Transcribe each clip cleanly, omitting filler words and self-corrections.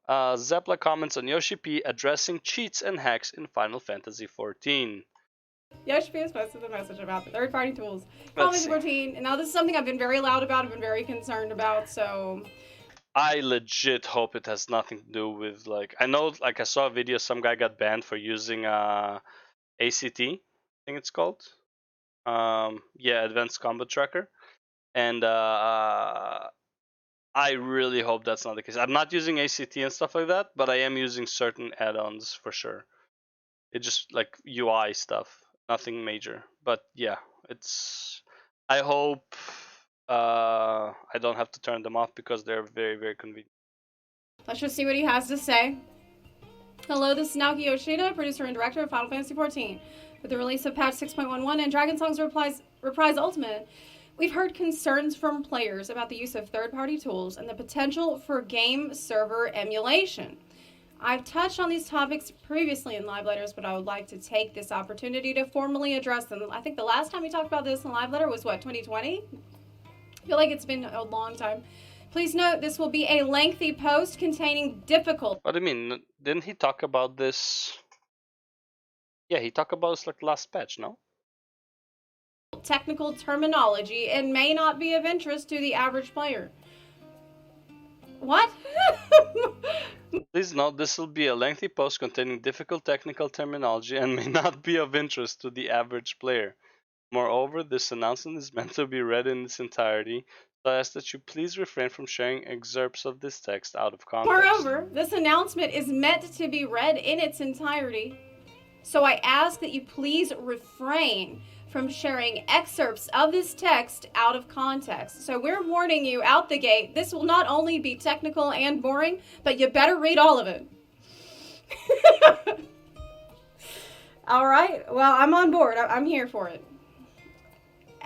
Zepla comments on Yoshi P addressing cheats and hacks in Final Fantasy XIV. Yoshi P has posted a message about the third-party tools. Let's Final see. 14. And now this is something I've been very loud about. I've been very concerned about. So I legit hope it has nothing to do with like I know like I saw a video some guy got banned for using ACT, I think it's called. Yeah, Advanced Combat Tracker, and I really hope that's not the case. I'm not using ACT and stuff like that, but I am using certain add-ons for sure. It's just like UI stuff, nothing major. But yeah, it's. I hope I don't have to turn them off because they're very very convenient. let's just see what he has to say. Hello, this is Naoki Yoshida, producer and director of Final Fantasy XIV. With the release of patch 6.11 and Dragon Song's Reprise Ultimate, we've heard concerns from players about the use of third-party tools and the potential for game server emulation. I've touched on these topics previously in live letters, but I would like to take this opportunity to formally address them. I think the last time we talked about this in a live letter was, what, 2020? I feel like it's been a long time. Please note this will be a lengthy post containing difficult. What do you mean? Didn't he talk about this? Yeah, he talked about this like last patch, no? Technical terminology and may not be of interest to the average player. What? Please note this will be a lengthy post containing difficult technical terminology and may not be of interest to the average player. Moreover, this announcement is meant to be read in its entirety, so I ask that you please refrain from sharing excerpts of this text out of context. Moreover, this announcement is meant to be read in its entirety, so I ask that you please refrain from sharing excerpts of this text out of context. So we're warning you out the gate, this will not only be technical and boring, but you better read all of it. All right, well, I'm on board. I'm here for it.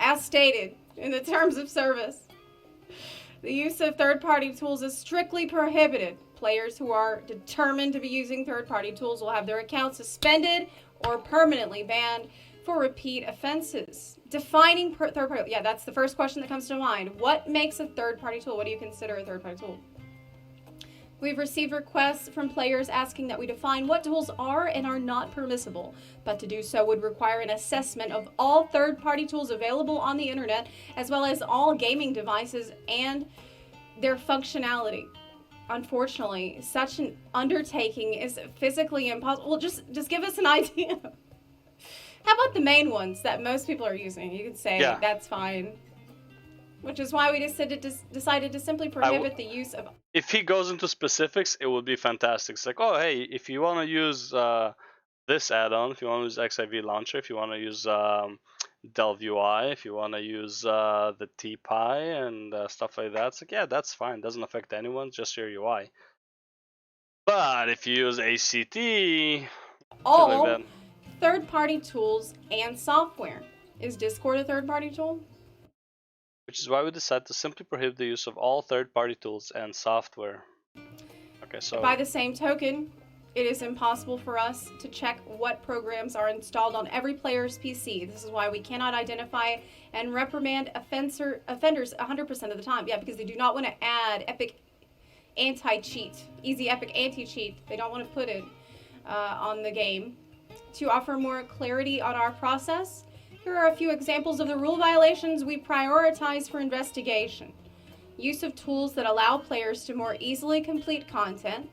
As stated in the terms of service, the use of third-party tools is strictly prohibited. Players who are determined to be using third-party tools will have their accounts suspended or permanently banned for repeat offenses. Defining third-party, yeah, that's the first question that comes to mind. What makes a third-party tool? What do you consider a third-party tool? We've received requests from players asking that we define what tools are and are not permissible, but to do so would require an assessment of all third-party tools available on the internet, as well as all gaming devices and their functionality. Unfortunately, such an undertaking is physically impossible. Well, just give us an idea. How about the main ones that most people are using? You could say that's fine. Which is why we decided to simply prohibit the use of. If he goes into specifics, it would be fantastic. It's like, oh, hey, if you want to use this add-on, if you want to use XIV Launcher, if you want to use Delve UI, if you want to use the TPI and stuff like that, it's like, yeah, that's fine. Doesn't affect anyone, just your UI. But if you use ACT, all like third-party tools and software. Is Discord a third-party tool? Which is why we decided to simply prohibit the use of all third-party tools and software. Okay, so by the same token, it is impossible for us to check what programs are installed on every player's PC. This is why we cannot identify and reprimand offenders 100% of the time. Yeah, because they do not want to add Epic anti-cheat, easy Epic anti-cheat. They don't want to put it on the game. To offer more clarity on our process, here are a few examples of the rule violations we prioritize for investigation. Use of tools that allow players to more easily complete content.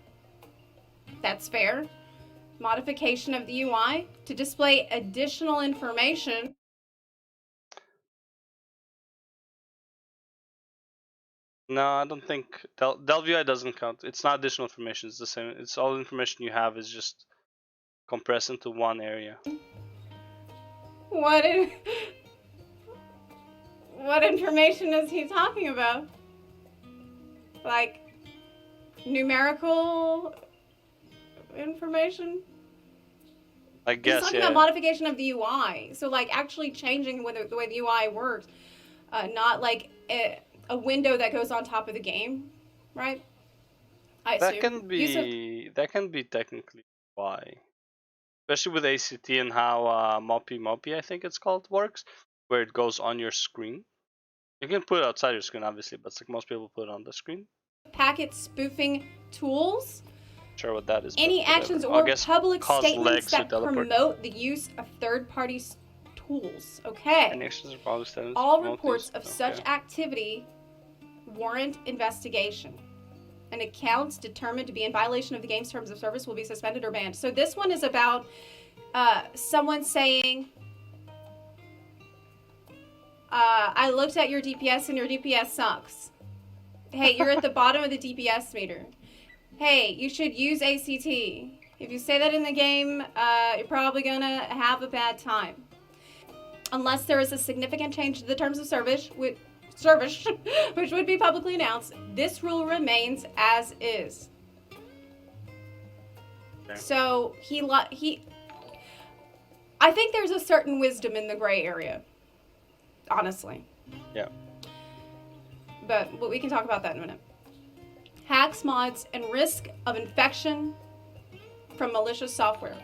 That's fair. Modification of the UI to display additional information. No, I don't think Delve UI doesn't count. It's not additional information. It's the same. It's all the information you have is just compressed into one area. What information is he talking about? Like numerical information? I guess, he's talking about modification of the UI. So like actually changing the way the UI works. Not like a window that goes on top of the game, right? That can be technically UI. Especially with ACT and how Moppy, I think it's called, works, where it goes on your screen. You can put it outside your screen, obviously, but it's like most people put it on the screen. Packet spoofing tools. Sure what that is, Any but whatever. actions I or guess public cause statements legs to that teleport. promote the use of third-party tools. Okay. Any actions or public statements All promote reports these? of Okay. such activity warrant investigation. And accounts determined to be in violation of the game's terms of service will be suspended or banned. So this one is about someone saying, I looked at your DPS and your DPS sucks. Hey, you're at the bottom of the DPS meter. Hey, you should use ACT. If you say that in the game, you're probably gonna have a bad time. Unless there is a significant change to the terms of service, which would be publicly announced, this rule remains as is. Okay. So I think there's a certain wisdom in the gray area, honestly. Yeah. But we can talk about that in a minute. Hacks, mods, and risk of infection from malicious software.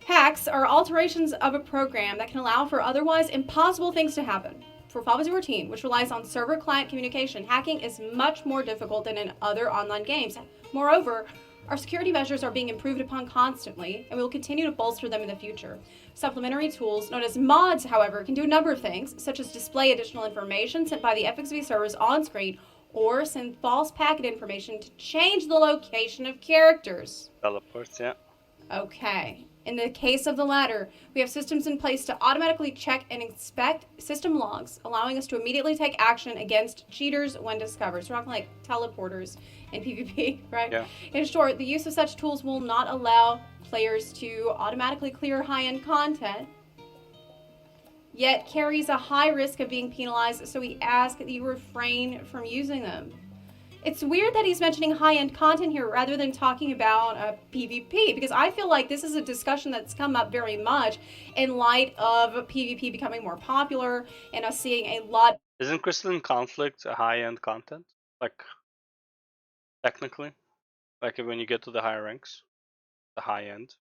Hacks are alterations of a program that can allow for otherwise impossible things to happen. For Fall Busy Routine, which relies on server-client communication, hacking is much more difficult than in other online games. Moreover, our security measures are being improved upon constantly, and we will continue to bolster them in the future. Supplementary tools, known as mods, however, can do a number of things, such as display additional information sent by the FFXIV servers on screen, or send false packet information to change the location of characters. Teleports, yeah. Okay. In the case of the latter, we have systems in place to automatically check and inspect system logs, allowing us to immediately take action against cheaters when discovered. So we're not like teleporters in PvP, right? Yeah. In short, the use of such tools will not allow players to automatically clear high-end content, yet carries a high risk of being penalized, so we ask that you refrain from using them. It's weird that he's mentioning high-end content here rather than talking about PvP, because I feel like this is a discussion that's come up very much in light of PvP becoming more popular and us seeing a lot. Isn't Crystalline Conflict a high-end content? Like, technically? Like when you get to the higher ranks? The high end?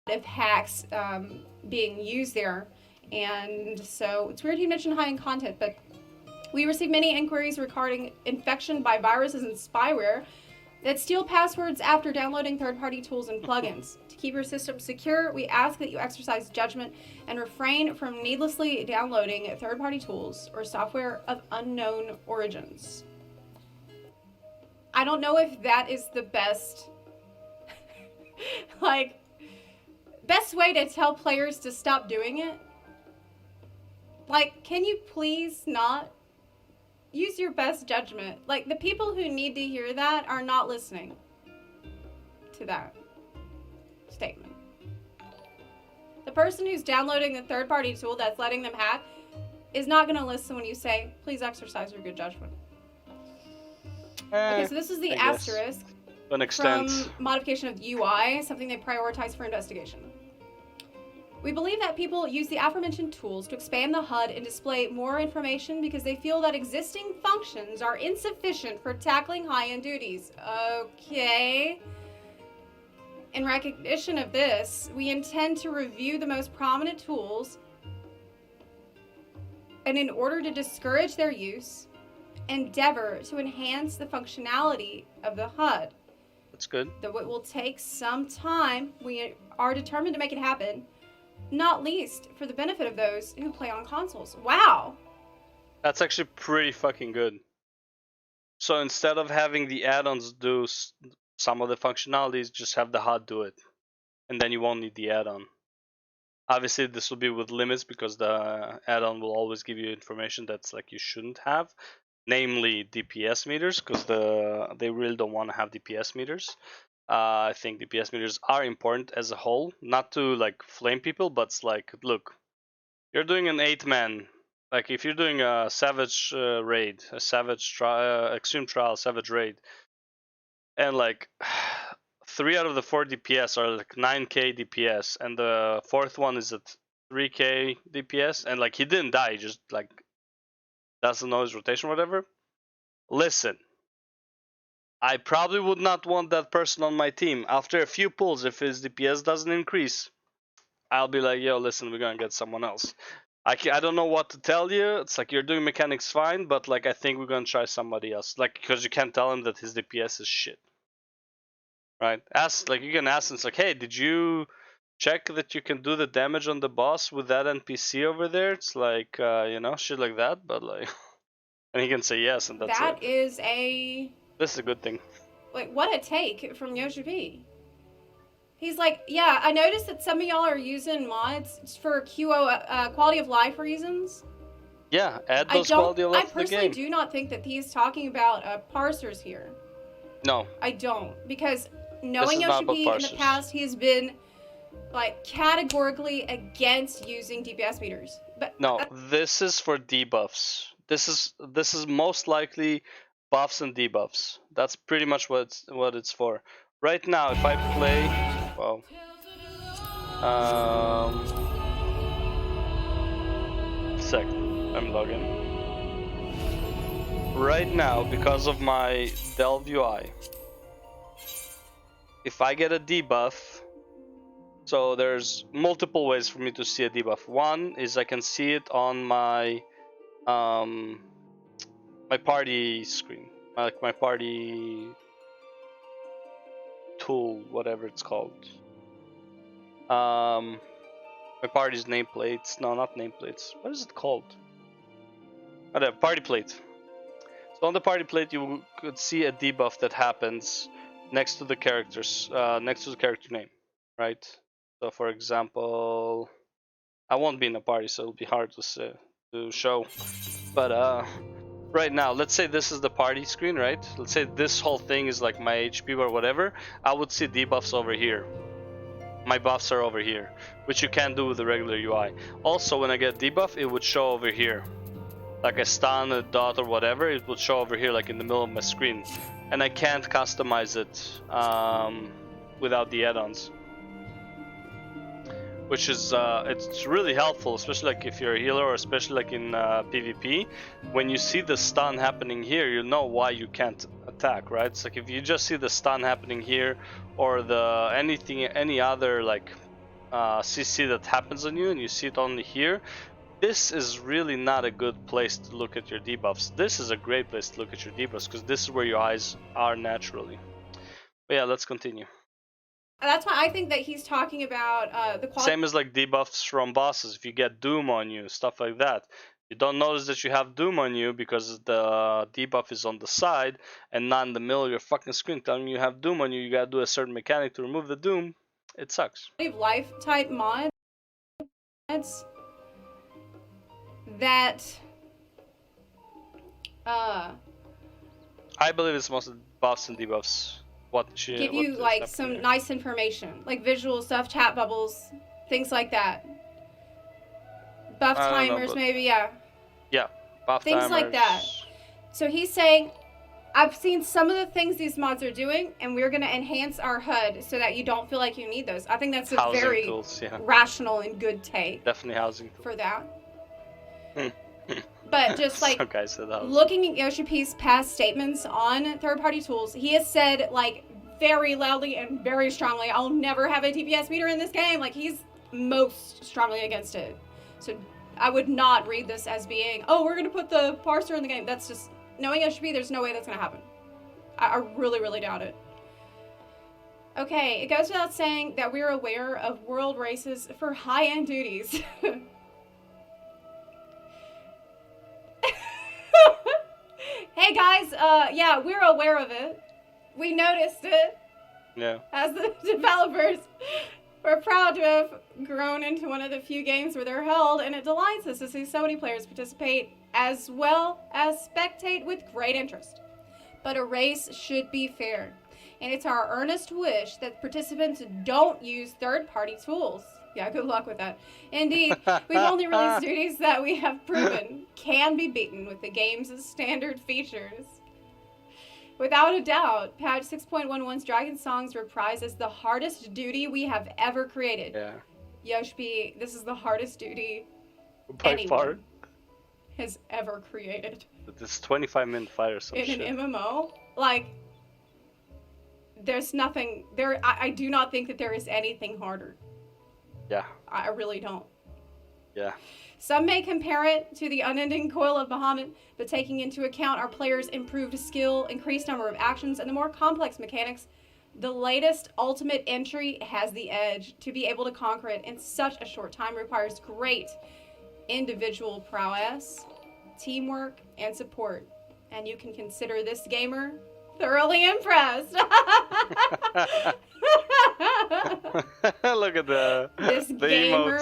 Of hacks being used there. And so it's weird he mentioned high-end content, but we receive many inquiries regarding infection by viruses and spyware that steal passwords after downloading third-party tools and plugins. To keep your system secure, we ask that you exercise judgment and refrain from needlessly downloading third-party tools or software of unknown origins. I don't know if that is the best, best way to tell players to stop doing it. Like, can you please not? Use your best judgment. Like, the people who need to hear that are not listening to that statement. The person who's downloading the third-party tool that's letting them hack is not going to listen when you say, please exercise your good judgment. Okay, so this is the asterisk to an extent. From modification of UI, something they prioritize for investigation. We believe that people use the aforementioned tools to expand the HUD and display more information because they feel that existing functions are insufficient for tackling high-end duties. Okay. In recognition of this, we intend to review the most prominent tools, and in order to discourage their use, endeavor to enhance the functionality of the HUD. That's good. Though it will take some time, we are determined to make it happen. Not least for the benefit of those who play on consoles. Wow! That's actually pretty fucking good. So instead of having the add-ons do some of the functionalities, just have the HUD do it. And then you won't need the add-on. Obviously, this will be with limits because the add-on will always give you information that's like you shouldn't have. Namely DPS meters, because they really don't want to have DPS meters. I think DPS meters are important as a whole, not to like flame people, but it's like, look, you're doing an 8-man, like if you're doing a Savage raid, a Savage Extreme Trial Savage raid, and like 3 out of the 4 DPS are like 9k DPS, and the 4th one is at 3k DPS, and like he didn't die, he just like doesn't know his rotation or whatever. Listen, I probably would not want that person on my team. After a few pulls, if his DPS doesn't increase, I'll be like, yo, listen, we're gonna get someone else. I don't know what to tell you. It's like you're doing mechanics fine, but like I think we're gonna try somebody else. Like because you can't tell him that his DPS is shit. right? Ask, like, you can ask him, it's like, hey, did you check that you can do the damage on the boss with that NPC over there? It's like, you know, shit like that, but like, and he can say yes, and that's That it. is a This is a good thing. like what a take from Yoshi P. He's like, yeah, I noticed that some of y'all are using mods for QO quality of life reasons. Yeah, add those quality of I life to the personally game. do not think that he's talking about parsers here. No, I don't, because this knowing is not Yoshi about P in the parsers. past, he has been like categorically against using DPS meters. But No, this is for debuffs. This is most likely buffs and debuffs. That's pretty much what it's for. Right now, if I play, well, second, I'm logging. Right now, because of my Delve UI, if I get a debuff, so there's multiple ways for me to see a debuff. One is I can see it on my my party screen, like my party tool, whatever it's called. My party's nameplates. No, not nameplates. What is it called? Whatever, party plate. So on the party plate, you could see a debuff that happens next to the characters, next to the character name, right? So for example, I won't be in a party, so it'll be hard to show. But right now, let's say this is the party screen, right? Let's say this whole thing is like my HP or whatever. I would see debuffs over here. My buffs are over here, which you can't do with the regular UI. Also, when I get debuff, it would show over here. Like a stun, a dot, or whatever, it would show over here, like in the middle of my screen. And I can't customize it without the add-ons. Which is, it's really helpful, especially like if you're a healer, or especially like in PvP. When you see the stun happening here, you know why you can't attack, right? It's like if you just see the stun happening here, or any other like CC that happens on you, and you see it only here, this is really not a good place to look at your debuffs. This is a great place to look at your debuffs, because this is where your eyes are naturally. But yeah, let's continue. that's why I think that he's talking about the quality. Same as like debuffs from bosses. If you get Doom on you, stuff like that. You don't notice that you have Doom on you because the debuff is on the side and not in the middle of your fucking screen telling you have Doom on you. You gotta do a certain mechanic to remove the Doom. It sucks. Of life type mods that I believe it's mostly buffs and debuffs. give you like some here. nice information, like visual stuff, chat bubbles, things like that. Buff timers, but maybe, yeah. Yeah, buff things timers. like that. So he's saying, I've seen some of the things these mods are doing, and we're going to enhance our HUD so that you don't feel like you need those. I think that's a housing very tools, yeah. rational and good take. Definitely housing tools. For that. But just like looking at Yoshi P's past statements on third-party tools, he has said like very loudly and very strongly, I'll never have a DPS meter in this game. Like he's most strongly against it. So I would not read this as being, oh, we're going to put the parser in the game. That's just, knowing Yoshi P, there's no way that's going to happen. I really, really doubt it. Okay, it goes without saying that we're aware of world races for high-end duties. Hey guys, yeah, we're aware of it. We noticed it. Yeah. As the developers, we're proud to have grown into one of the few games where they're held, and it delights us to see so many players participate as well as spectate with great interest. But a race should be fair, and it's our earnest wish that participants don't use third-party tools. Yeah, good luck with that. Indeed, we've only released duties that we have proven can be beaten with the game's standard features. Without a doubt, patch 6.11's Dragon Songs reprise as the hardest duty we have ever created. Yeah. Yoshi, this is the hardest duty by far has ever created. This 25-minute fight or some in shit. an MMO, like, there's nothing there. I do not think that there is anything harder. Yeah. I really don't. Yeah. Some may compare it to the unending coil of Bahamut, but taking into account our players' improved skill, increased number of actions, and the more complex mechanics, The latest ultimate entry has the edge. To be able to conquer it in such a short time requires great individual prowess, teamwork, and support. And you can consider this gamer thoroughly impressed. Look at This the gamer.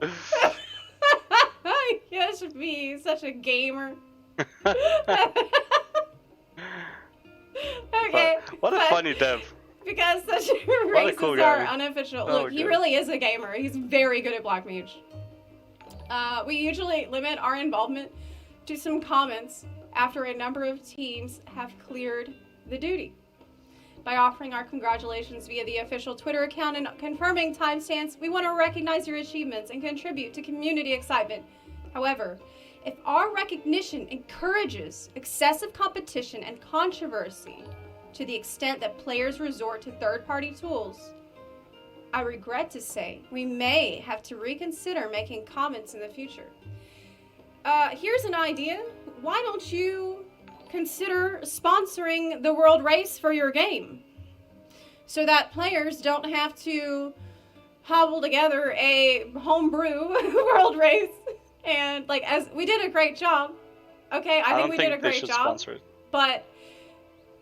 emotes. Yes, me, such a gamer. Okay. What a but funny dev. Because such What a races cool are guy. unofficial. Oh, Look, he good. really is a gamer. He's very good at Black Mage. We usually limit our involvement to some comments after a number of teams have cleared the duty. By offering our congratulations via the official Twitter account and confirming timestamps, we want to recognize your achievements and contribute to community excitement. However, if our recognition encourages excessive competition and controversy to the extent that players resort to third-party tools, I regret to say we may have to reconsider making comments in the future. Here's an idea. Why don't you consider sponsoring the world race for your game so that players don't have to hobble together a homebrew world race? And like, as we did a great job. Okay, I think we did a great job. Sponsor it. But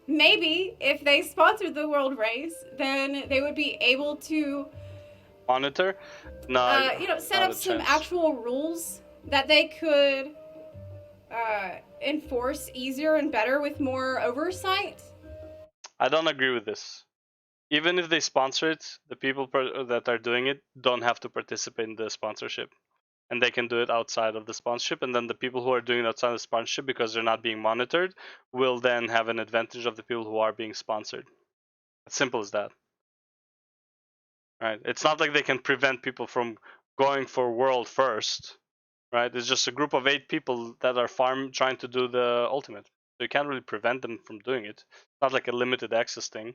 maybe if they sponsored the world race, then they would be able to Monitor? No. set up some actual rules that they could enforce easier and better with more oversight. I don't agree with this. Even if they sponsor it, the people that are doing it don't have to participate in the sponsorship. And they can do it outside of the sponsorship. And then the people who are doing it outside of the sponsorship, because they're not being monitored, will then have an advantage of the people who are being sponsored. As simple as that. Right? It's not like they can prevent people from going for world first. Right? It's just a group of 8 people that are trying to do the ultimate. So you can't really prevent them from doing it. It's not like a limited access thing.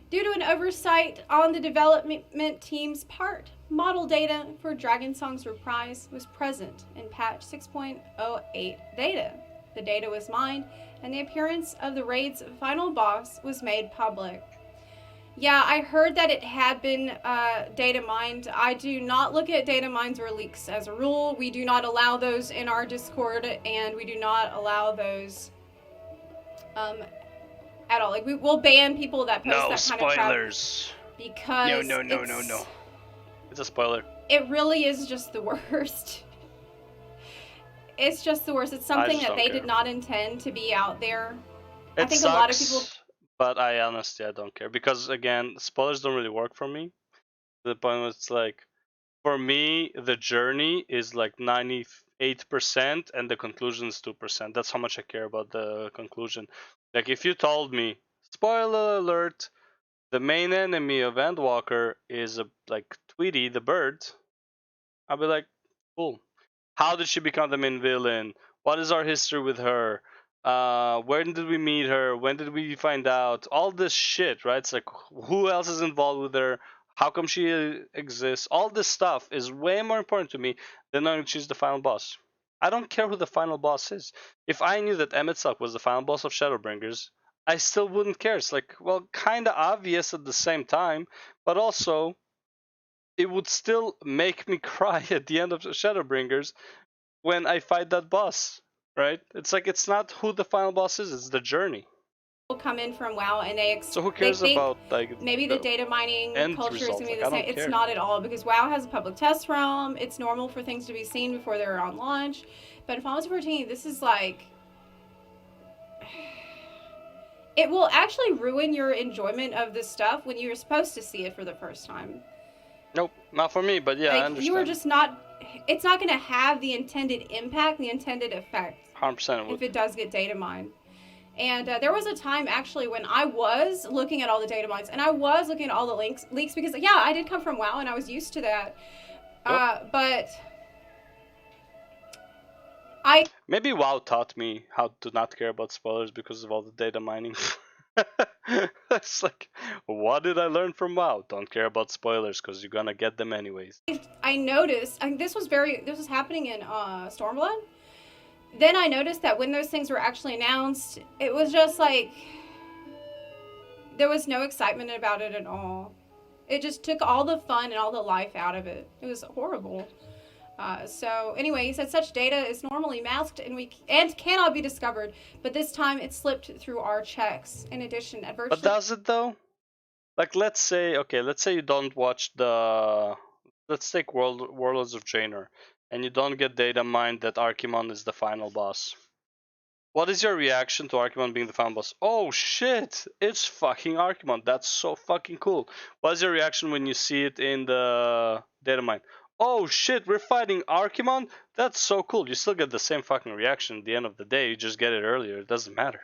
Due to an oversight on the development team's part, model data for Dragon Song's Reprise was present in patch 6.08 data. The data was mined, and the appearance of the raid's final boss was made public. Yeah, I heard that it had been data mined. I do not look at data mines or leaks as a rule. We do not allow those in our Discord, and we do not allow those at all. Like, we will ban people that post that kind of crap. No spoilers. Because No. It's a spoiler. It really is just the worst. It's just the worst. It's something that they did not intend to be out there. I think a lot of people... But I honestly, I don't care. Because, again, spoilers don't really work for me. The point was, like, for me, the journey is like 98%, and the conclusion is 2%. That's how much I care about the conclusion. Like, if you told me, spoiler alert, the main enemy of Endwalker is like Tweety the bird, I'll be like, cool. How did she become the main villain? What is our history with her? When did we meet her? When did we find out? All this shit, right? It's like, who else is involved with her? How come she exists? All this stuff is way more important to me than knowing she's the final boss. I don't care who the final boss is. If I knew that Emet was the final boss of Shadowbringers, I still wouldn't care. It's like, well, kind of obvious at the same time, but also it would still make me cry at the end of Shadowbringers when I fight that boss, right? It's like, it's not who the final boss is, it's the journey. Come in from WoW and they so who cares about like maybe the data mining culture is gonna be the same. It's care. not at all, because WoW has a public test realm. It's normal for things to be seen before they're on launch. But in Final Fantasy 14, this is like, it will actually ruin your enjoyment of this stuff when you're supposed to see it for the first time. Nope, not for me, but yeah, like, I understand. You are just not, it's not going to have the intended impact, the intended effect. 100% if it does get data mined. And there was a time, actually, when I was looking at all the data mines, and I was looking at all the leaks, because, yeah, I did come from WoW, and I was used to that. Yep. But maybe WoW taught me how to not care about spoilers because of all the data mining. It's like, what did I learn from WoW? Don't care about spoilers because you're gonna get them anyways. I noticed, and this was happening in Stormblood. Then I noticed that when those things were actually announced, it was just like, there was no excitement about it at all. It just took all the fun and all the life out of it. It was horrible. So anyway, he said such data is normally masked and cannot be discovered, but this time it slipped through our checks. In addition, But does it though? Like, let's say you don't watch let's take Warlords of Draenor, and you don't get data mined that Archimonde is the final boss. What is your reaction to Archimonde being the final boss? Oh shit, it's fucking Archimonde. That's so fucking cool. What is your reaction when you see it in the data mine? Oh shit, we're fighting Archimonde? That's so cool. You still get the same fucking reaction at the end of the day. You just get it earlier. It doesn't matter.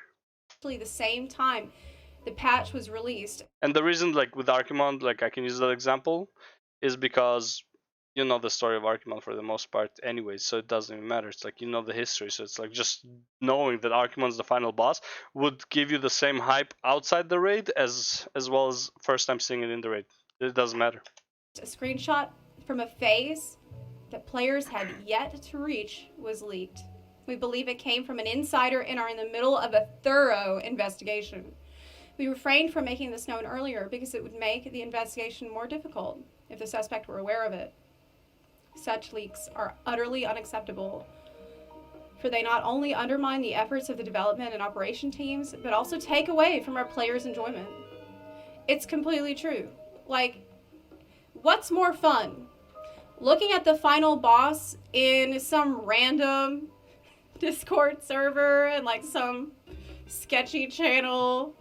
The same time the patch was released. And the reason, like, with Archimonde, like, I can use that example, is because you know the story of Archimonde for the most part anyways, so it doesn't even matter. It's like, you know the history, so it's like just knowing that Archimonde's the final boss would give you the same hype outside the raid as well as first time seeing it in the raid. It doesn't matter. A screenshot from a phase that players had yet to reach was leaked. We believe it came from an insider and are in the middle of a thorough investigation. We refrained from making this known earlier because it would make the investigation more difficult if the suspect were aware of it. Such leaks are utterly unacceptable, for they not only undermine the efforts of the development and operation teams, but also take away from our players' enjoyment. It's completely true. Like, what's more fun? Looking at the final boss in some random Discord server and like some sketchy channel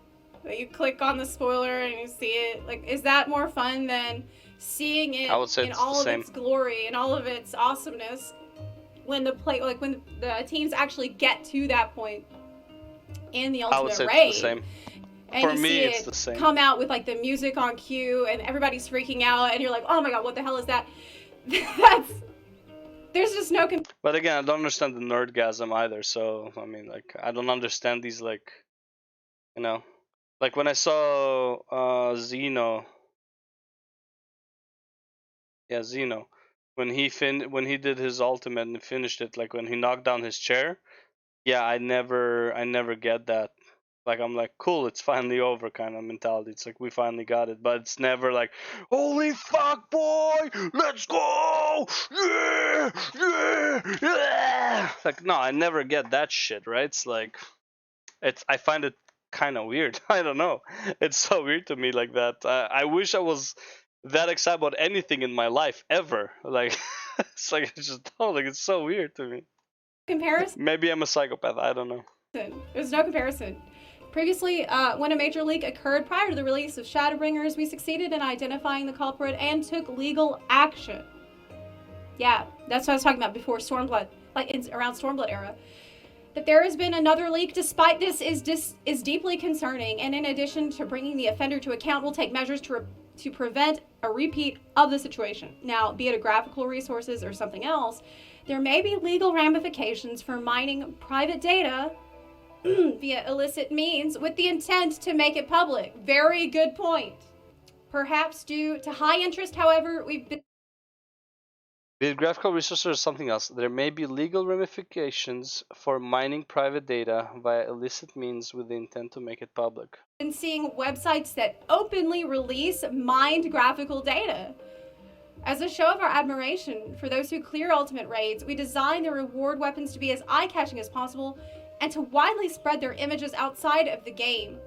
that you click on the spoiler and you see it? Like, is that more fun than seeing it in all of its glory and all of its awesomeness when the teams actually get to that point in the ultimate raid? It's the same. And for you me, see it's it the same. Come out with like the music on cue and everybody's freaking out and you're like, oh my god, what the hell is that? There's just no. But again, I don't understand the nerdgasm either. So I mean, like, I don't understand these, like, you know, like when I saw Xeno. Yeah, Xeno. When he did his ultimate and finished it, like when he knocked down his chair. Yeah, I never get that. Like, I'm like, cool, it's finally over kind of mentality. It's like, we finally got it, but it's never like, holy fuck, boy, let's go, yeah, yeah, yeah. Like, no, I never get that shit, right? It's like, I find it kind of weird. I don't know. It's so weird to me like that. I wish I was that excited about anything in my life ever. Like, it's like, I just don't. Like, it's so weird to me. Comparison? Maybe I'm a psychopath. I don't know. There's no comparison. Previously, when a major leak occurred prior to the release of Shadowbringers, we succeeded in identifying the culprit and took legal action. Yeah, that's what I was talking about before Stormblood, like around Stormblood era. That there has been another leak despite this is deeply concerning, and in addition to bringing the offender to account, we'll take measures to prevent a repeat of the situation. Now, be it a graphical resources or something else, there may be legal ramifications for mining private data via illicit means with the intent to make it public. Very good point. Perhaps due to high interest, however, we've been... Be it graphical resources or something else, there may be legal ramifications for mining private data via illicit means with the intent to make it public. Been seeing websites that openly release mined graphical data. As a show of our admiration for those who clear ultimate raids, we designed the reward weapons to be as eye-catching as possible and to widely spread their images outside of the game.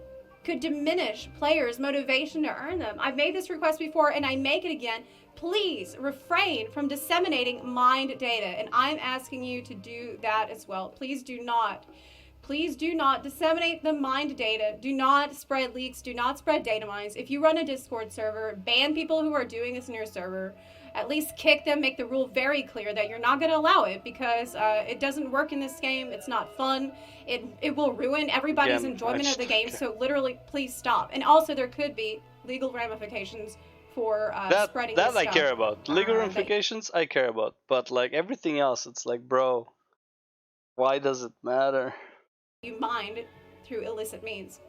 Could diminish players' motivation to earn them. I've made this request before and I make it again. Please refrain from disseminating mined data, and I'm asking you to do that as well. Please do not disseminate the mined data. Do not spread leaks. Do not spread data mines. If you run a Discord server, ban people who are doing this in your server. At least kick them, make the rule very clear that you're not going to allow it because it doesn't work in this game. It's not fun. It will ruin everybody's enjoyment of the game. So literally, please stop. And also, there could be legal ramifications for spreading this stuff. That I care about. Legal ramifications, I care about. But like everything else, it's like, bro, why does it matter? You mined through illicit means.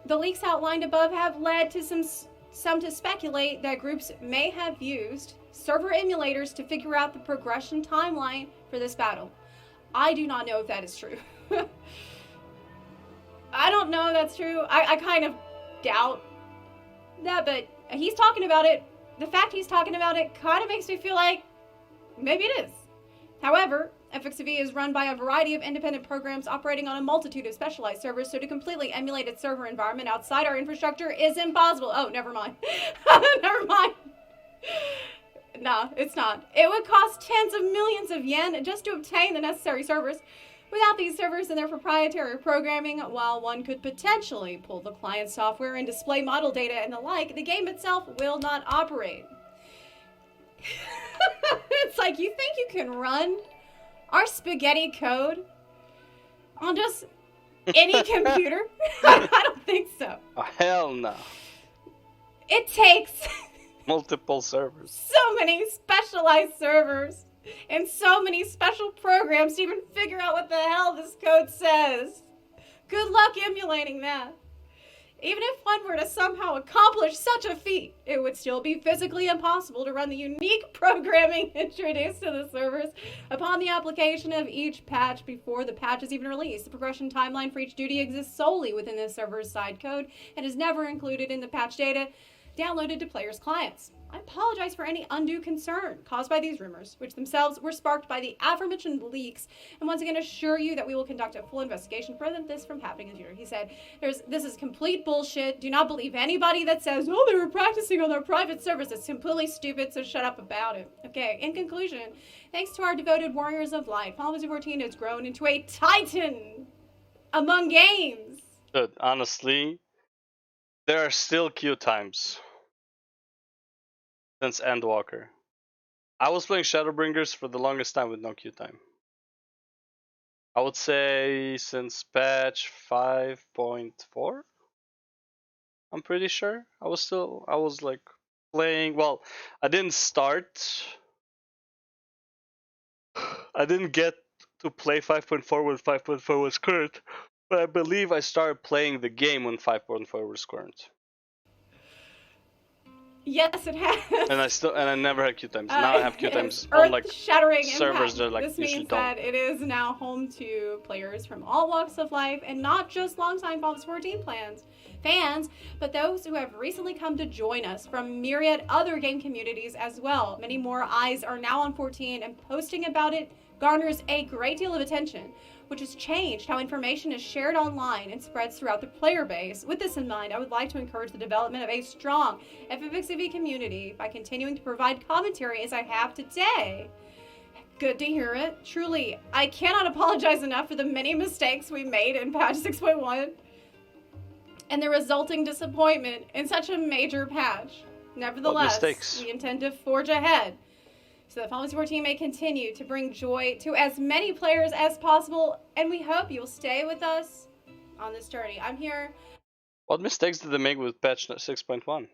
The leaks outlined above have led to some to speculate that groups may have used server emulators to figure out the progression timeline for this battle. I do not know if that is true. I don't know that's true. I kind of doubt that, but he's talking about it. The fact he's talking about it kind of makes me feel like maybe it is. However, FFXIV is run by a variety of independent programs operating on a multitude of specialized servers, so to completely emulate its server environment outside our infrastructure is impossible. Oh, never mind. Never mind. Nah, it's not. It would cost tens of millions of yen just to obtain the necessary servers. Without these servers and their proprietary programming, while one could potentially pull the client software and display model data and the like, the game itself will not operate. It's like, you think you can run our spaghetti code on just any computer? I don't think so. Oh, hell no. It takes Multiple servers. so many specialized servers and so many special programs to even figure out what the hell this code says. Good luck emulating that. Even if one were to somehow accomplish such a feat, it would still be physically impossible to run the unique programming introduced to the servers upon the application of each patch before the patch is even released. The progression timeline for each duty exists solely within the server's side code and is never included in the patch data downloaded to players' clients. I apologize for any undue concern caused by these rumors, which themselves were sparked by the aforementioned leaks, and once again assure you that we will conduct a full investigation to prevent this from happening in the future. He said, this is complete bullshit. Do not believe anybody that says, oh, they were practicing on their private servers. It's completely stupid, so shut up about it. Okay, in conclusion, thanks to our devoted warriors of light, Final Fantasy 14 has grown into a titan among games. Dude, honestly, there are still queue times since Endwalker. I was playing Shadowbringers for the longest time with no queue time. I would say since patch 5.4. I'm pretty sure. I was like playing. Well, I didn't start. I didn't get to play 5.4 when 5.4 was current, but I believe I started playing the game when 5.4 was current. Yes, it has. And I never had queue times. Now I have queue times on like earth-shattering servers impact. that like This usually means don't. that it is now home to players from all walks of life, and not just longtime Final Fantasy 14 fans, but those who have recently come to join us from myriad other game communities as well. Many more eyes are now on 14, and posting about it garners a great deal of attention, which has changed how information is shared online and spreads throughout the player base. With this in mind, I would like to encourage the development of a strong FFXIV community by continuing to provide commentary as I have today. Good to hear it. Truly, I cannot apologize enough for the many mistakes we made in patch 6.1 and the resulting disappointment in such a major patch. Nevertheless, we intend to forge ahead so that Final Fantasy 14 may continue to bring joy to as many players as possible, and we hope you'll stay with us on this journey. I'm here. What mistakes did they make with patch 6.1?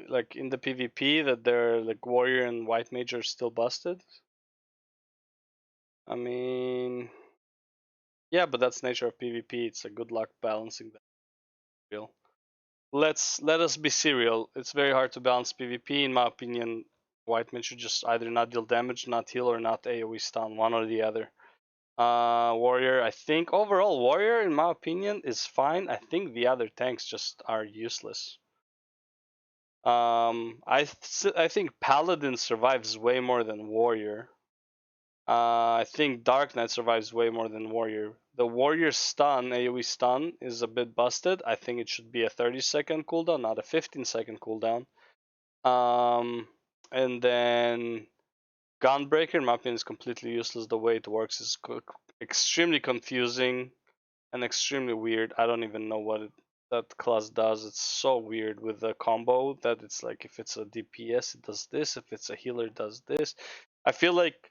Like in the PvP, that their like warrior and white mage are still busted? I mean, yeah, but that's the nature of PvP. It's a good luck balancing that. Real. Let us be serial. It's very hard to balance PvP. In my opinion, white mage should just either not deal damage, not heal, or not AoE stun, one or the other. Warrior, I think overall warrior, in my opinion, is fine. I think the other tanks just are useless. I think paladin survives way more than warrior. I think Dark Knight survives way more than warrior. The warrior stun, AoE stun, is a bit busted. I think it should be a 30-second cooldown, not a 15-second cooldown. And then Gunbreaker, in my opinion, is completely useless. The way it works is extremely confusing and extremely weird. I don't even know what that class does. It's so weird with the combo that it's like if it's a DPS, it does this. If it's a healer, it does this. I feel like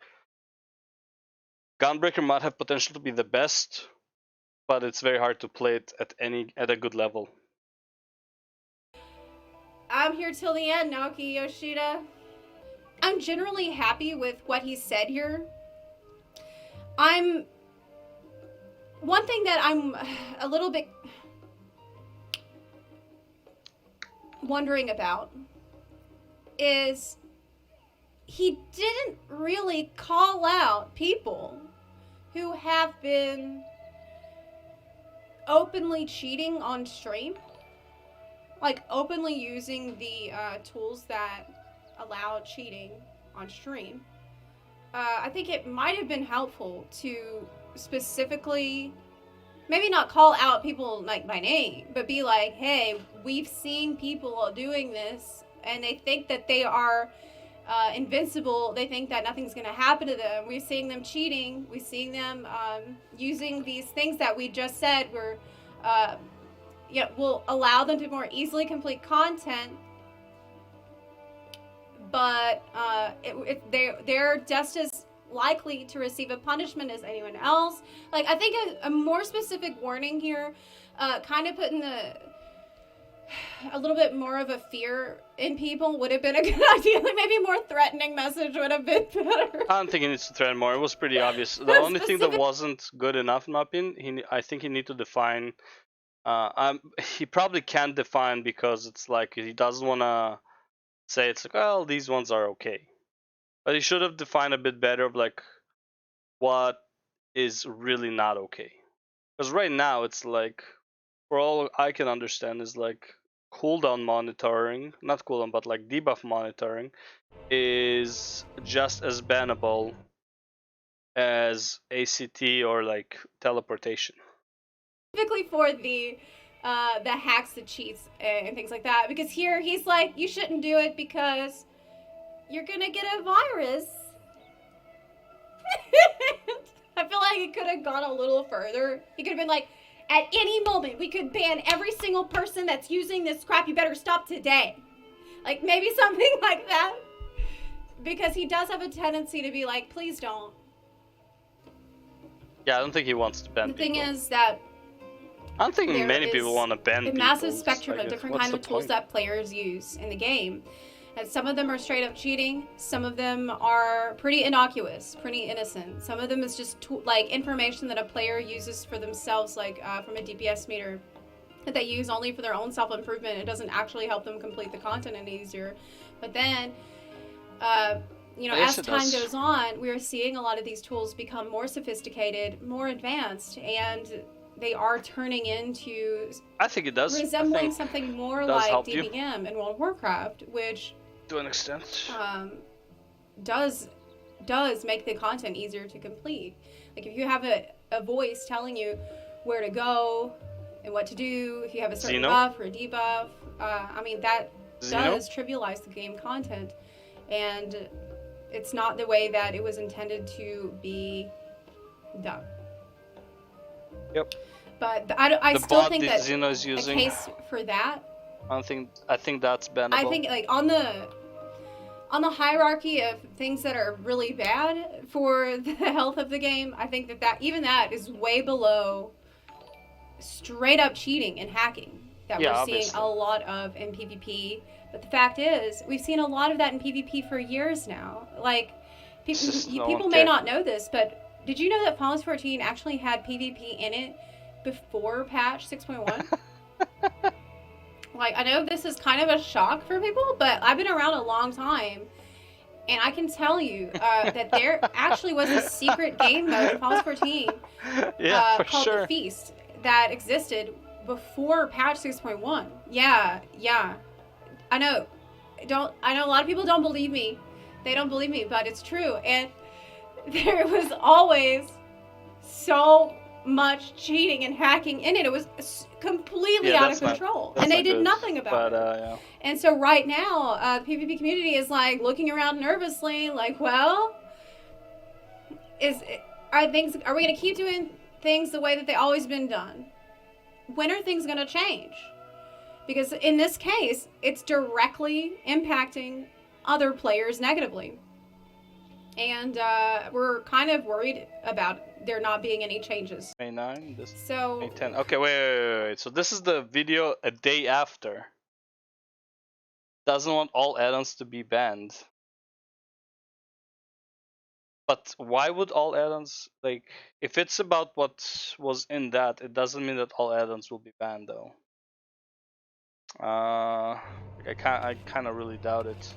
Gunbreaker might have potential to be the best, but it's very hard to play it at a good level. I'm here till the end, Naoki Yoshida. I'm generally happy with what he said here. One thing that I'm a little bit wondering about is he didn't really call out people who have been openly cheating on stream, like openly using the tools that allow cheating on stream, I think it might have been helpful to specifically maybe not call out people like by name, but be like, hey, we've seen people doing this and they think that they are invincible. They think that nothing's going to happen to them. We're seeing them cheating. We're seeing them using these things that we just said were, will allow them to more easily complete content. But they're just as likely to receive a punishment as anyone else. Like, I think a more specific warning here, kind of putting a little bit more of a fear in people would have been a good idea. Like, maybe a more threatening message would have been better. I don't think he needs to threaten more. It was pretty obvious. The only thing that wasn't good enough, in my opinion, I think he need to define. He probably can't define because it's like he doesn't want to say it's like, well, these ones are okay. But he should have defined a bit better of like what is really not okay. Because right now it's like, for all I can understand, is like cooldown monitoring, not cooldown, but like debuff monitoring is just as bannable as ACT or like teleportation. Specifically for the hacks, the cheats, and things like that. Because here he's like, you shouldn't do it because you're gonna get a virus. I feel like it could have gone a little further. He could have been like, at any moment, we could ban every single person that's using this crap. You better stop today. Like, maybe something like that. Because he does have a tendency to be like, please don't. Yeah, I don't think he wants to ban people. The thing people. is that I don't think many people want to ban people. A massive spectrum of different kinds of tools that players use in the game. And some of them are straight up cheating. Some of them are pretty innocuous, pretty innocent. Some of them is just like information that a player uses for themselves, like from a DPS meter, that they use only for their own self-improvement. It doesn't actually help them complete the content any easier. But then, as time goes on, we're seeing a lot of these tools become more sophisticated, more advanced, and they are turning into, I think it does, resembling something more like DBM in World of Warcraft, which to an extent does make the content easier to complete. Like, if you have a voice telling you where to go and what to do, if you have a certain buff or a debuff, that does trivialize the game content, and it's not the way that it was intended to be done. Yep. But I still think that Xeno is using, a case for that, I think that's bannable. I think, like, on the hierarchy of things that are really bad for the health of the game, I think that even that is way below straight up cheating and hacking that we're seeing a lot of in PvP. But the fact is, we've seen a lot of that in PvP for years now. Like, people may not know this, but did you know that Framinthor 14 actually had PvP in it before patch 6.1? Like, I know this is kind of a shock for people, but I've been around a long time, and I can tell you that there actually was a secret game mode in Framinthor 14 called The Feast that existed before patch 6.1. Yeah. I know a lot of people don't believe me. They don't believe me, but it's true. And there was always so much cheating and hacking in it. It was completely out of control, and they did nothing about it. And so right now, the PvP community is like looking around nervously, like, well, are we going to keep doing things the way that they always been done? When are things going to change? Because in this case, it's directly impacting other players negatively. And we're kind of worried about there not being any changes. May 9, so May 10. Okay, wait. So this is the video a day after. Doesn't want all add-ons to be banned. But why would all add-ons, like, if it's about what was in that, it doesn't mean that all add-ons will be banned, though. I kind of really doubt it.